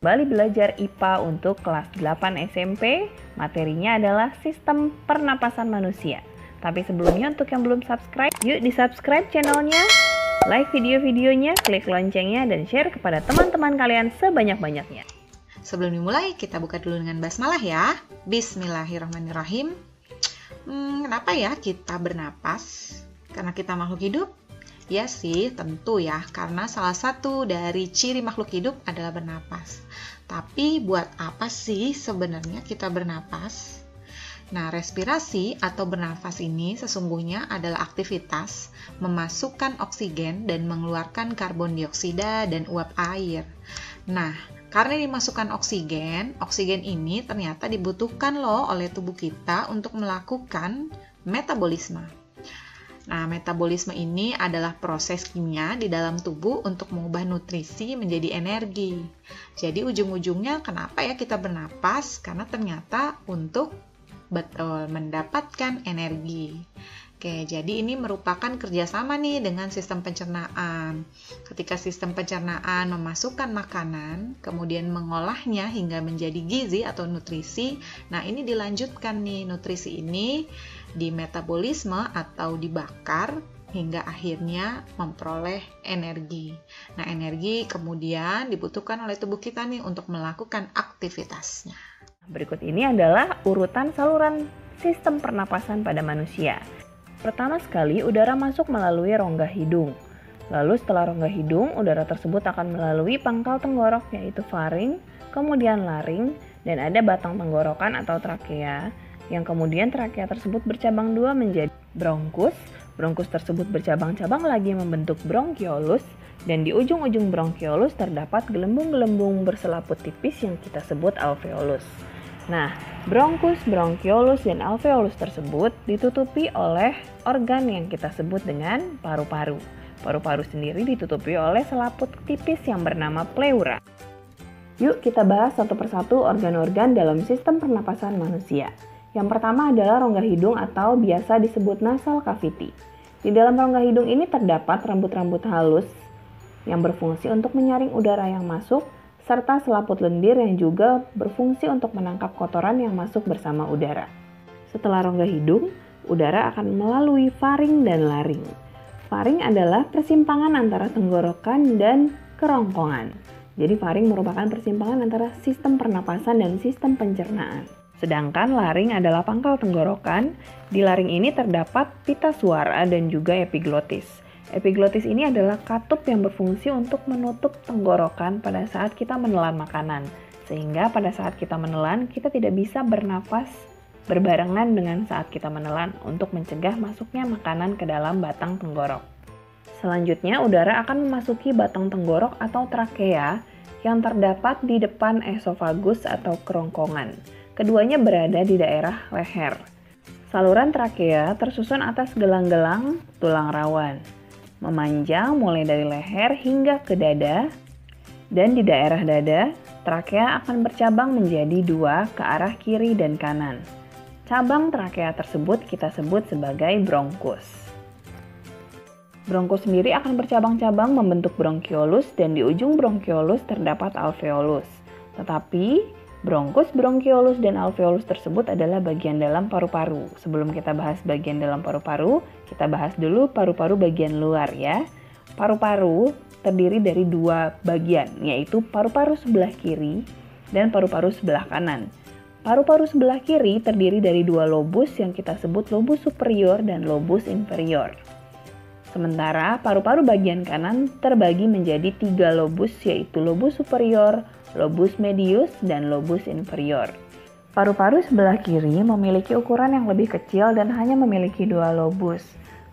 kembali belajar IPA untuk kelas 8 SMP. Materinya adalah sistem pernapasan manusia. Tapi sebelumnya untuk yang belum subscribe, yuk di-subscribe channelnya, like video-videonya, klik loncengnya, dan share kepada teman-teman kalian sebanyak-banyaknya. Sebelum dimulai, kita buka dulu dengan basmalah ya. Bismillahirrahmanirrahim. Kenapa ya kita bernapas? Karena kita makhluk hidup? Ya sih, tentu ya, karena salah satu dari ciri makhluk hidup adalah bernapas. Tapi buat apa sih sebenarnya kita bernapas? Nah, respirasi atau bernafas ini sesungguhnya adalah aktivitas memasukkan oksigen dan mengeluarkan karbon dioksida dan uap air. Nah, karena dimasukkan oksigen ini ternyata dibutuhkan loh oleh tubuh kita untuk melakukan metabolisme. Nah, metabolisme ini adalah proses kimia di dalam tubuh untuk mengubah nutrisi menjadi energi. Jadi ujung-ujungnya kenapa ya kita bernapas? Karena ternyata untuk mendapatkan energi. Oke, jadi ini merupakan kerjasama nih dengan sistem pencernaan. Ketika sistem pencernaan memasukkan makanan, kemudian mengolahnya hingga menjadi gizi atau nutrisi, nah ini dilanjutkan nih nutrisi ini di metabolisme atau dibakar hingga akhirnya memperoleh energi. Nah, energi kemudian dibutuhkan oleh tubuh kita nih untuk melakukan aktivitasnya. Berikut ini adalah urutan saluran sistem pernapasan pada manusia. Pertama sekali, udara masuk melalui rongga hidung. Lalu setelah rongga hidung, udara tersebut akan melalui pangkal tenggorok yaitu faring, kemudian laring, dan ada batang tenggorokan atau trakea, yang kemudian trakea tersebut bercabang dua menjadi bronkus. Bronkus tersebut bercabang-cabang lagi membentuk bronkiolus, dan di ujung-ujung bronkiolus terdapat gelembung-gelembung berselaput tipis yang kita sebut alveolus. Nah, bronkus, bronkiolus, dan alveolus tersebut ditutupi oleh organ yang kita sebut dengan paru-paru. Paru-paru sendiri ditutupi oleh selaput tipis yang bernama pleura. Yuk kita bahas satu persatu organ-organ dalam sistem pernapasan manusia. Yang pertama adalah rongga hidung atau biasa disebut nasal cavity. Di dalam rongga hidung ini terdapat rambut-rambut halus yang berfungsi untuk menyaring udara yang masuk, serta selaput lendir yang juga berfungsi untuk menangkap kotoran yang masuk bersama udara. Setelah rongga hidung, udara akan melalui faring dan laring. Faring adalah persimpangan antara tenggorokan dan kerongkongan. Jadi faring merupakan persimpangan antara sistem pernapasan dan sistem pencernaan. Sedangkan laring adalah pangkal tenggorokan. Di laring ini terdapat pita suara dan juga epiglotis. Epiglotis ini adalah katup yang berfungsi untuk menutup tenggorokan pada saat kita menelan makanan. Sehingga pada saat kita menelan, kita tidak bisa bernafas berbarengan dengan saat kita menelan untuk mencegah masuknya makanan ke dalam batang tenggorok. Selanjutnya, udara akan memasuki batang tenggorok atau trakea yang terdapat di depan esofagus atau kerongkongan. Keduanya berada di daerah leher. Saluran trakea tersusun atas gelang-gelang tulang rawan, memanjang mulai dari leher hingga ke dada, dan di daerah dada, trakea akan bercabang menjadi dua ke arah kiri dan kanan. Cabang trakea tersebut kita sebut sebagai bronkus. Bronkus sendiri akan bercabang-cabang membentuk bronkiolus dan di ujung bronkiolus terdapat alveolus. Tetapi bronkus, bronkiolus, dan alveolus tersebut adalah bagian dalam paru-paru. Sebelum kita bahas bagian dalam paru-paru, kita bahas dulu paru-paru bagian luar ya. Paru-paru terdiri dari dua bagian, yaitu paru-paru sebelah kiri dan paru-paru sebelah kanan. Paru-paru sebelah kiri terdiri dari dua lobus yang kita sebut lobus superior dan lobus inferior. Sementara paru-paru bagian kanan terbagi menjadi tiga lobus, yaitu lobus superior, lobus medius, dan lobus inferior. Paru-paru sebelah kiri memiliki ukuran yang lebih kecil dan hanya memiliki dua lobus.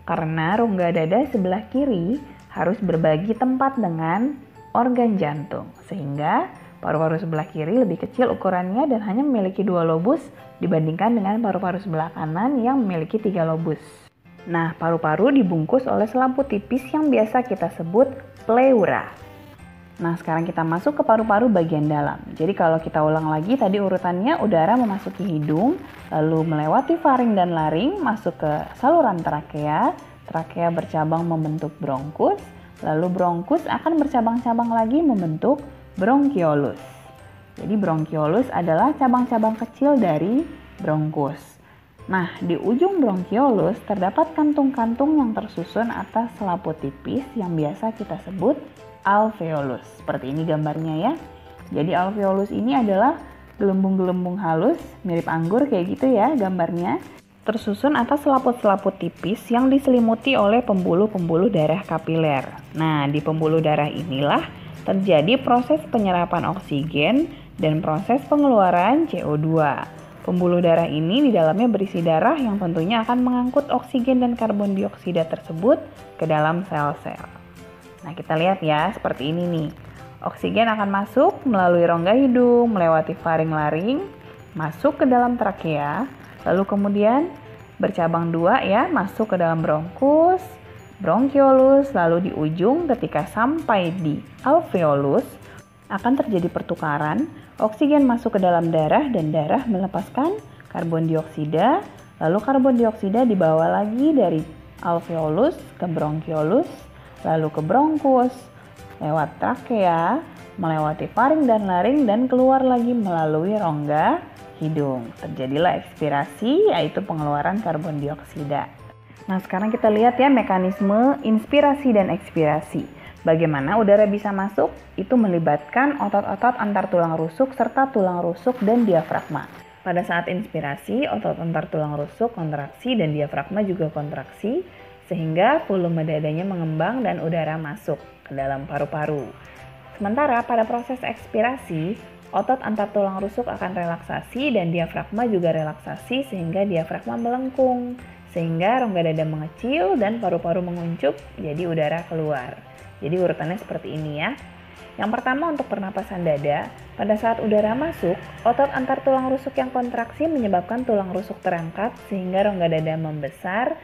Karena rongga dada sebelah kiri harus berbagi tempat dengan organ jantung. Sehingga paru-paru sebelah kiri lebih kecil ukurannya dan hanya memiliki dua lobus dibandingkan dengan paru-paru sebelah kanan yang memiliki tiga lobus. Nah, paru-paru dibungkus oleh selaput tipis yang biasa kita sebut pleura. Nah, sekarang kita masuk ke paru-paru bagian dalam. Jadi kalau kita ulang lagi, tadi urutannya udara memasuki hidung, lalu melewati faring dan laring, masuk ke saluran trakea. Trakea bercabang membentuk bronkus, lalu bronkus akan bercabang-cabang lagi membentuk bronkiolus. Jadi bronkiolus adalah cabang-cabang kecil dari bronkus. Nah, di ujung bronkiolus terdapat kantung-kantung yang tersusun atas selaput tipis yang biasa kita sebut alveolus. Seperti ini gambarnya ya. Jadi alveolus ini adalah gelembung-gelembung halus, mirip anggur kayak gitu ya gambarnya. Tersusun atas selaput-selaput tipis yang diselimuti oleh pembuluh-pembuluh darah kapiler. Nah, di pembuluh darah inilah terjadi proses penyerapan oksigen dan proses pengeluaran CO2. Pembuluh darah ini di dalamnya berisi darah yang tentunya akan mengangkut oksigen dan karbon dioksida tersebut ke dalam sel-sel. Nah, kita lihat ya, seperti ini nih. Oksigen akan masuk melalui rongga hidung, melewati faring-laring, masuk ke dalam trakea, lalu kemudian bercabang dua ya, masuk ke dalam bronkus, bronkiolus, lalu di ujung ketika sampai di alveolus, akan terjadi pertukaran, oksigen masuk ke dalam darah dan darah melepaskan karbon dioksida, lalu karbon dioksida dibawa lagi dari alveolus ke bronkiolus, lalu ke bronkus, lewat trakea, melewati faring dan laring dan keluar lagi melalui rongga hidung. Terjadilah ekspirasi, yaitu pengeluaran karbon dioksida. Nah, sekarang kita lihat ya mekanisme inspirasi dan ekspirasi. Bagaimana udara bisa masuk? Itu melibatkan otot-otot antar tulang rusuk serta tulang rusuk dan diafragma. Pada saat inspirasi, otot antar tulang rusuk kontraksi dan diafragma juga kontraksi, sehingga volume dadanya mengembang dan udara masuk ke dalam paru-paru. Sementara pada proses ekspirasi, otot antar tulang rusuk akan relaksasi dan diafragma juga relaksasi sehingga diafragma melengkung, sehingga rongga dada mengecil dan paru-paru menguncup, jadi udara keluar. Jadi urutannya seperti ini ya. Yang pertama untuk pernapasan dada, pada saat udara masuk, otot antar tulang rusuk yang kontraksi menyebabkan tulang rusuk terangkat sehingga rongga dada membesar,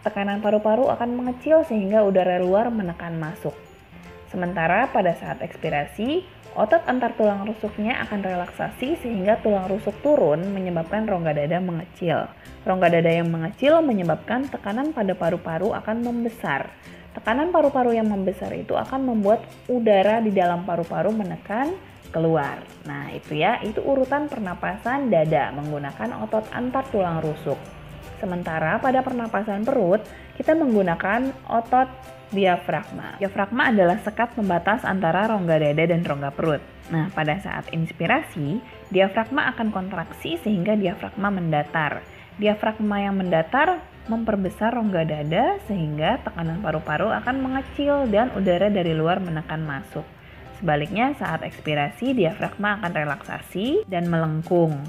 tekanan paru-paru akan mengecil sehingga udara luar menekan masuk. Sementara pada saat ekspirasi, otot antar tulang rusuknya akan relaksasi sehingga tulang rusuk turun menyebabkan rongga dada mengecil. Rongga dada yang mengecil menyebabkan tekanan pada paru-paru akan membesar. Tekanan paru-paru yang membesar itu akan membuat udara di dalam paru-paru menekan keluar. Nah, itu ya, itu urutan pernapasan dada menggunakan otot antar tulang rusuk. Sementara pada pernapasan perut, kita menggunakan otot diafragma. Diafragma adalah sekat pembatas antara rongga dada dan rongga perut. Nah, pada saat inspirasi, diafragma akan kontraksi sehingga diafragma mendatar. Diafragma yang mendatar memperbesar rongga dada sehingga tekanan paru-paru akan mengecil dan udara dari luar menekan masuk. Sebaliknya, saat ekspirasi, diafragma akan relaksasi dan melengkung.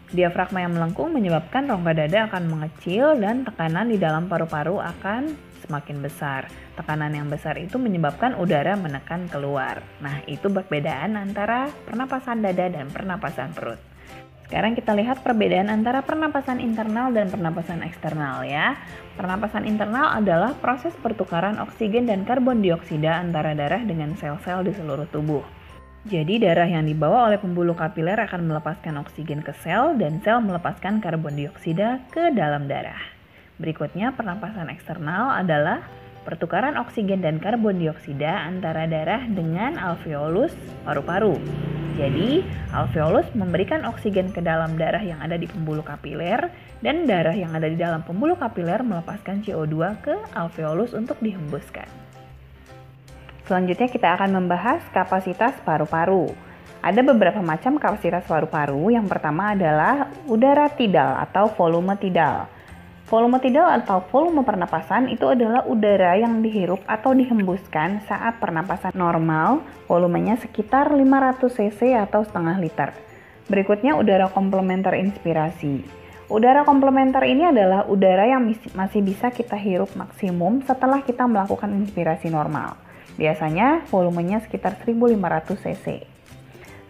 Diafragma yang melengkung menyebabkan rongga dada akan mengecil dan tekanan di dalam paru-paru akan semakin besar. Tekanan yang besar itu menyebabkan udara menekan keluar. Nah, itu perbedaan antara pernapasan dada dan pernapasan perut. Sekarang kita lihat perbedaan antara pernapasan internal dan pernapasan eksternal ya. Pernapasan internal adalah proses pertukaran oksigen dan karbon dioksida antara darah dengan sel-sel di seluruh tubuh. Jadi darah yang dibawa oleh pembuluh kapiler akan melepaskan oksigen ke sel dan sel melepaskan karbon dioksida ke dalam darah. Berikutnya pernapasan eksternal adalah pertukaran oksigen dan karbon dioksida antara darah dengan alveolus paru-paru. Jadi, alveolus memberikan oksigen ke dalam darah yang ada di pembuluh kapiler dan darah yang ada di dalam pembuluh kapiler melepaskan CO2 ke alveolus untuk dihembuskan. Selanjutnya kita akan membahas kapasitas paru-paru. Ada beberapa macam kapasitas paru-paru. Yang pertama adalah udara tidal atau volume tidal. Volume tidal atau volume pernapasan itu adalah udara yang dihirup atau dihembuskan saat pernapasan normal, volumenya sekitar 500 cc atau setengah liter. Berikutnya udara komplementer inspirasi. Udara komplementer ini adalah udara yang masih bisa kita hirup maksimum setelah kita melakukan inspirasi normal. Biasanya volumenya sekitar 1500 cc.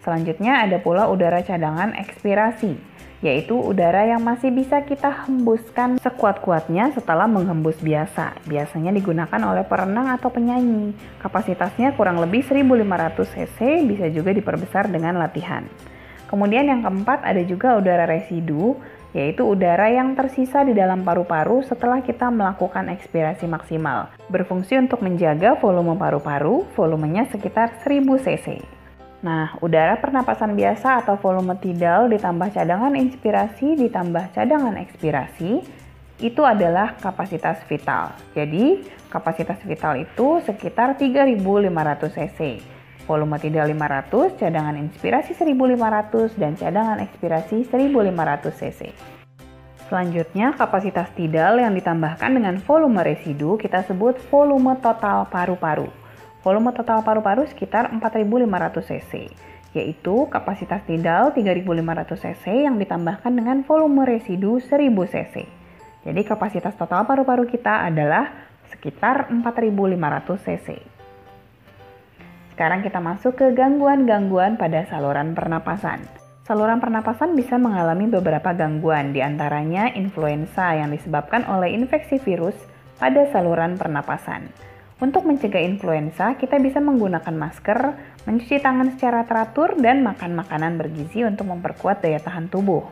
Selanjutnya ada pula udara cadangan ekspirasi, yaitu udara yang masih bisa kita hembuskan sekuat-kuatnya setelah menghembus biasa. Biasanya digunakan oleh perenang atau penyanyi. Kapasitasnya kurang lebih 1500 cc, bisa juga diperbesar dengan latihan. Kemudian yang keempat ada juga udara residu, yaitu udara yang tersisa di dalam paru-paru setelah kita melakukan ekspirasi maksimal. Berfungsi untuk menjaga volume paru-paru, volumenya sekitar 1000 cc. Nah, udara pernapasan biasa atau volume tidal ditambah cadangan inspirasi ditambah cadangan ekspirasi itu adalah kapasitas vital. Jadi, kapasitas vital itu sekitar 3.500 cc. Volume tidal 500, cadangan inspirasi 1.500, dan cadangan ekspirasi 1.500 cc. Selanjutnya, kapasitas tidal yang ditambahkan dengan volume residu kita sebut volume total paru-paru. Volume total paru-paru sekitar 4.500 cc, yaitu kapasitas tidal 3.500 cc yang ditambahkan dengan volume residu 1.000 cc. Jadi kapasitas total paru-paru kita adalah sekitar 4.500 cc. Sekarang kita masuk ke gangguan-gangguan pada saluran pernapasan. Saluran pernapasan bisa mengalami beberapa gangguan, diantaranya influenza yang disebabkan oleh infeksi virus pada saluran pernapasan. Untuk mencegah influenza, kita bisa menggunakan masker, mencuci tangan secara teratur, dan makan makanan bergizi untuk memperkuat daya tahan tubuh.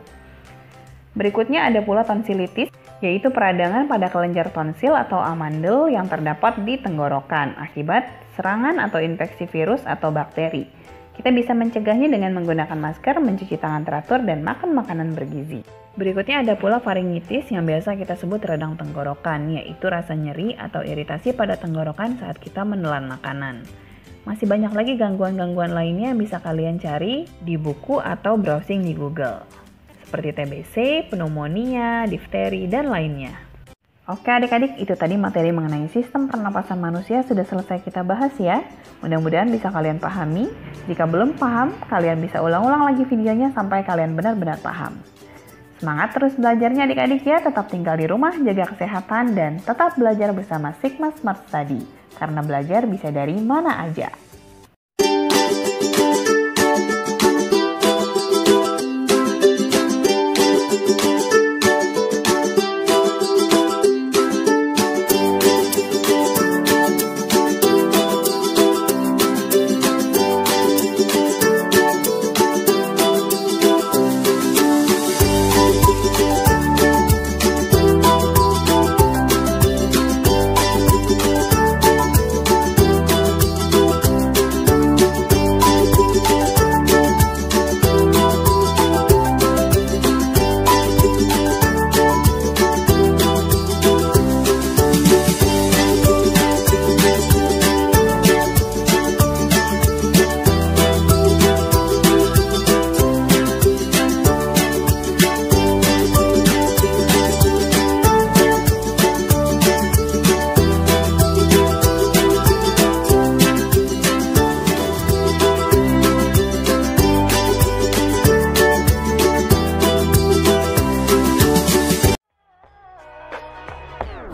Berikutnya ada pula tonsilitis, yaitu peradangan pada kelenjar tonsil atau amandel yang terdapat di tenggorokan akibat serangan atau infeksi virus atau bakteri. Kita bisa mencegahnya dengan menggunakan masker, mencuci tangan teratur, dan makan makanan bergizi. Berikutnya ada pula faringitis yang biasa kita sebut radang tenggorokan, yaitu rasa nyeri atau iritasi pada tenggorokan saat kita menelan makanan. Masih banyak lagi gangguan-gangguan lainnya yang bisa kalian cari di buku atau browsing di Google, seperti TBC, pneumonia, difteri, dan lainnya. Oke adik-adik, itu tadi materi mengenai sistem pernapasan manusia sudah selesai kita bahas ya. Mudah-mudahan bisa kalian pahami. Jika belum paham, kalian bisa ulang-ulang lagi videonya sampai kalian benar-benar paham. Semangat terus belajarnya adik-adik ya, tetap tinggal di rumah, jaga kesehatan, dan tetap belajar bersama Sigma Smart Study. Karena belajar bisa dari mana aja.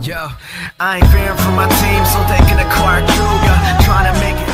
Yo, I ain't fearing for my team, so they can acquire crew, yeah. Trying to make it